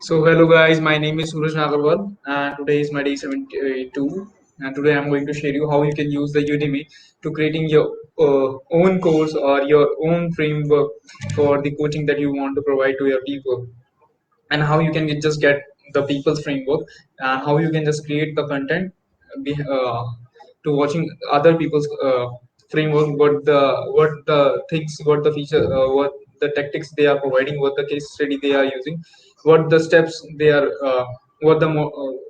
So hello guys, my name is Suraj Nagarwal and today is my day 72 and today I'm going to share you how you can use the Udemy to creating your own course or your own framework for the coaching that you want to provide to your people, and how you can just get the people's framework and how you can just create the content to watching other people's framework, what the things, what the feature, what the tactics they are providing, what the case study they are using, what the steps they are what the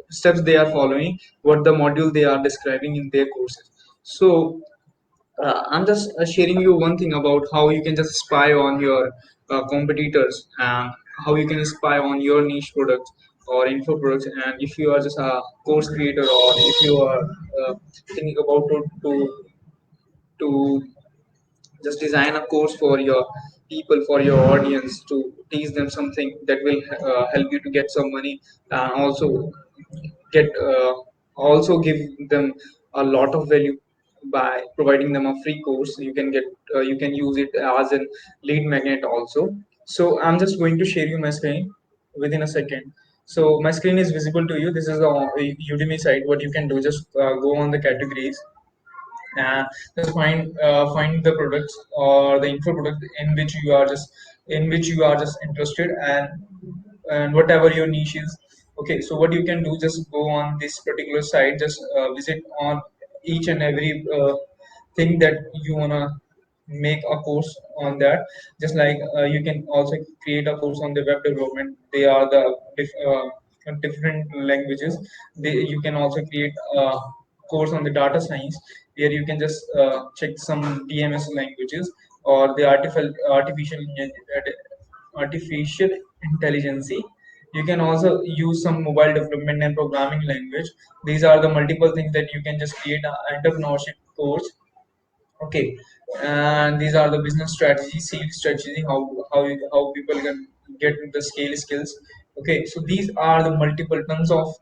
steps they are following, what the module they are describing in their courses. So I'm just sharing you one thing about how you can just spy on your competitors and how you can spy on your niche products or info products. And if you are just a course creator, or if you are thinking about to just design a course for your people, for your audience, to teach them something that will help you to get some money, and get uh, also give them a lot of value by providing them a free course. You can get you can use it as a lead magnet also. So I'm just going to share you my screen within a second. So my screen is visible to you. This is the Udemy site. What you can do, just go on the categories and just find the products or the info product in which you are just interested, and whatever your niche is. Okay, so what you can do, just go on this particular site, just visit on each and every thing that you wanna make a course on that. Just like you can also create a course on the web development. They are the different languages. You can also create a course on the data science, where you can just check some DMS languages, or the artificial intelligence. You can also use some mobile development and programming language. These are the multiple things that you can just create an entrepreneurship course. Okay, and these are the business strategy, sales strategy, how people can get the scale skills. Okay, so these are the multiple tons of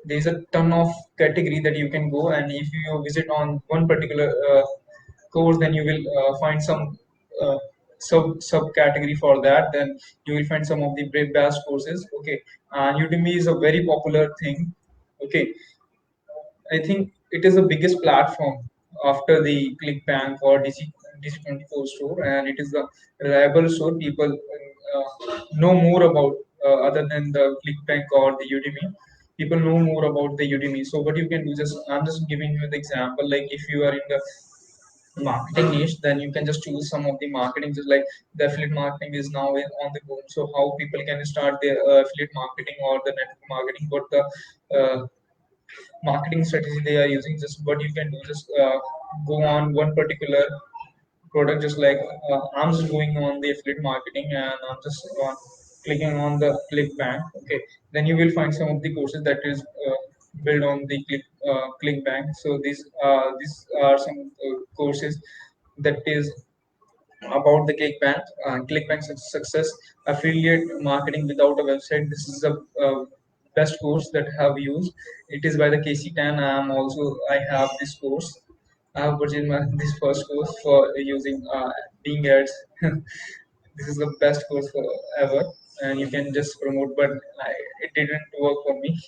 there's a ton of category that you can go, and if you visit on one particular course, then you will find some uh, subcategory for that. Then you will find some of the best courses. Okay, and Udemy is a very popular thing. Okay, I think it is the biggest platform after the ClickBank or DC24 store, and it is the reliable store people know more about, other than the ClickBank or the Udemy. People know more about the Udemy. So what you can do, just I'm just giving you the example. Like if you are in the marketing niche, then you can just choose some of the marketing. Just like the affiliate marketing is now on the boom, so how people can start their affiliate marketing or the network marketing, what the marketing strategy they are using. Just what you can do, just go on one particular product. Just like I'm just going on the affiliate marketing, and I'm just clicking on the ClickBank. Okay, then you will find some of the courses that is built on the ClickBank. So these are some courses that is about the ClickBank. ClickBank success, affiliate marketing without a website. This is the best course that I have used. It is by the Casey Tan. I have this course. I have purchased this first course for using Bing ads. This is the best course for ever, and you can just promote. But it didn't work for me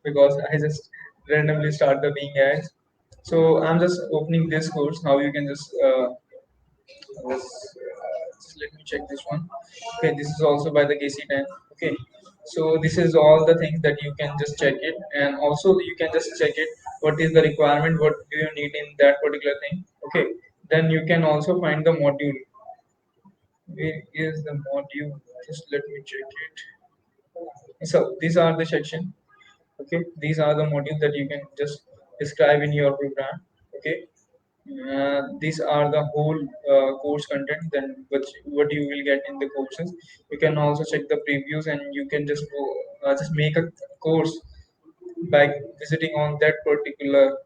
because I just randomly start the Bing ads. So I'm just opening this course. Now you can just let me check this one. Okay, this is also by the KC10. Okay, so this is all the things that you can just check it, and also you can just check it. What is the requirement? What do you need in that particular thing? Okay, then you can also find the module. Where is the module? Just let me check it. So these are the section. Okay, these are the modules that you can just describe in your program. Okay, these are the whole course content, then what you will get in the courses. You can also check the previews, and you can just go just make a course by visiting on that particular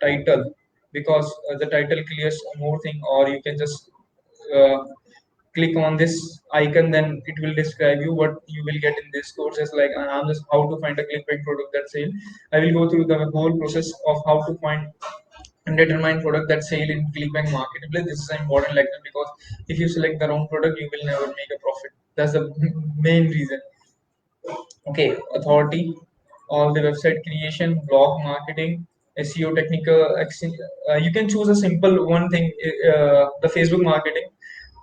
title, because the title clears more thing. Or you can just uh, click on this icon, then it will describe you what you will get in this course. Just like I'm just how to find a clickbait product that sale. I will go through the whole process of how to find and determine product that sale in ClickBank marketplace. This is an important lesson, because if you select the wrong product, you will never make a profit. That's the main reason. Okay, authority, all the website creation, blog marketing, SEO technical you can choose a simple one thing, the Facebook marketing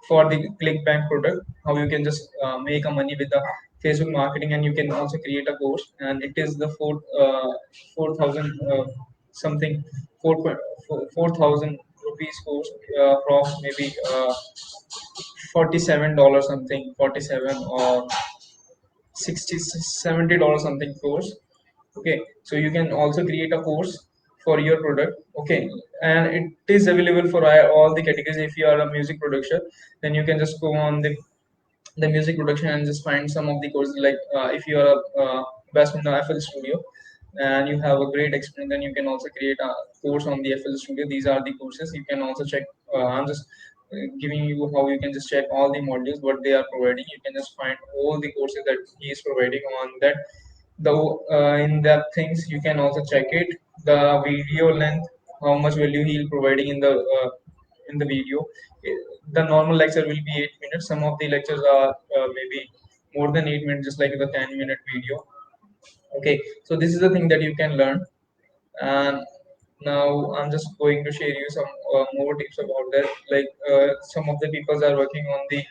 for the ClickBank product, how you can just make a money with the Facebook marketing. And you can also create a course, and it is the 4,000 something 4,000 rupees course, from maybe $47 something, 47 or 60 $70 something course. Okay, so you can also create a course for your product. Okay, and it is available for all the categories. If you are a music producer, then you can just go on the music production and just find some of the courses. Like if you are best in the FL Studio and you have a great experience, then you can also create a course on the FL Studio. These are the courses you can also check. I'm just giving you how you can just check all the modules what they are providing. You can just find all the courses that he is providing on that. The in-depth things you can also check it. The video length, how much value he is providing in the video. The normal lecture will be 8 minutes. Some of the lectures are maybe more than 8 minutes, just like the 10-minute video. Okay, so this is the thing that you can learn. And now I'm just going to share you some more tips about that. Like some of the people are working on the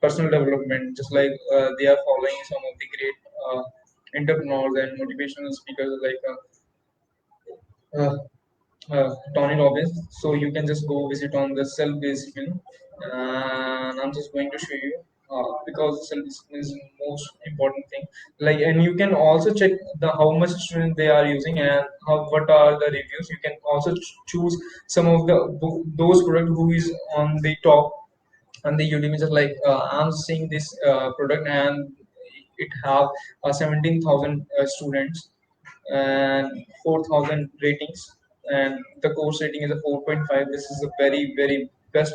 personal development, just like they are following some of the great entrepreneurs and motivational speakers like uh, Tony Robbins. So you can just go visit on the self-discipline, and I'm just going to show you because self-discipline is the most important thing. Like, and you can also check the how much students they are using and how what are the reviews. You can also choose some of the those products who is on the top and the Udemy. Just like I'm seeing this product and it have 17,000 students and 4,000 ratings, and the course rating is a 4.5. This is a very very best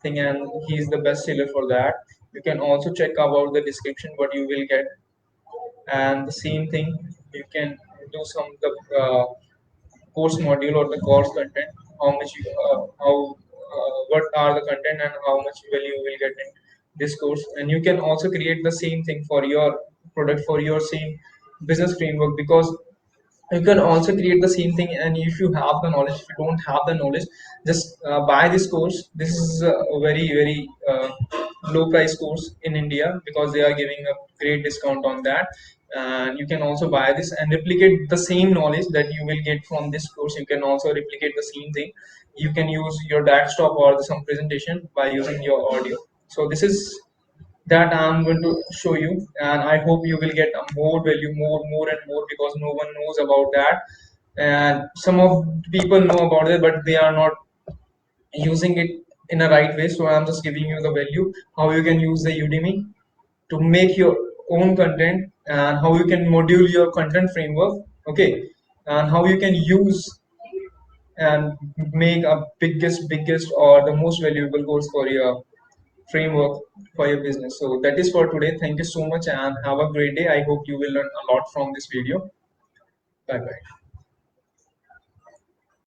thing, and he is the best seller for that. You can also check about the description what you will get, and the same thing you can do some of the course module or the course content, how much you how what are the content and how much value you will get in this course. And you can also create the same thing for your product, for your same business framework, because you can also create the same thing. And if you have the knowledge, if you don't have the knowledge, just buy this course. This is a very very low price course in India because they are giving a great discount on that. And you can also buy this and replicate the same knowledge that you will get from this course. You can also replicate the same thing. You can use your desktop or some presentation by using your audio. So this is that I'm going to show you, and I hope you will get a more value, more and more, because no one knows about that. And some of people know about it, but they are not using it in a right way. So I'm just giving you the value, how you can use the Udemy to make your own content, and how you can module your content framework. Okay, and how you can use and make a biggest or the most valuable course for your framework for your business. So that is for today. Thank you so much and have a great day. I hope you will learn a lot from this video. Bye bye.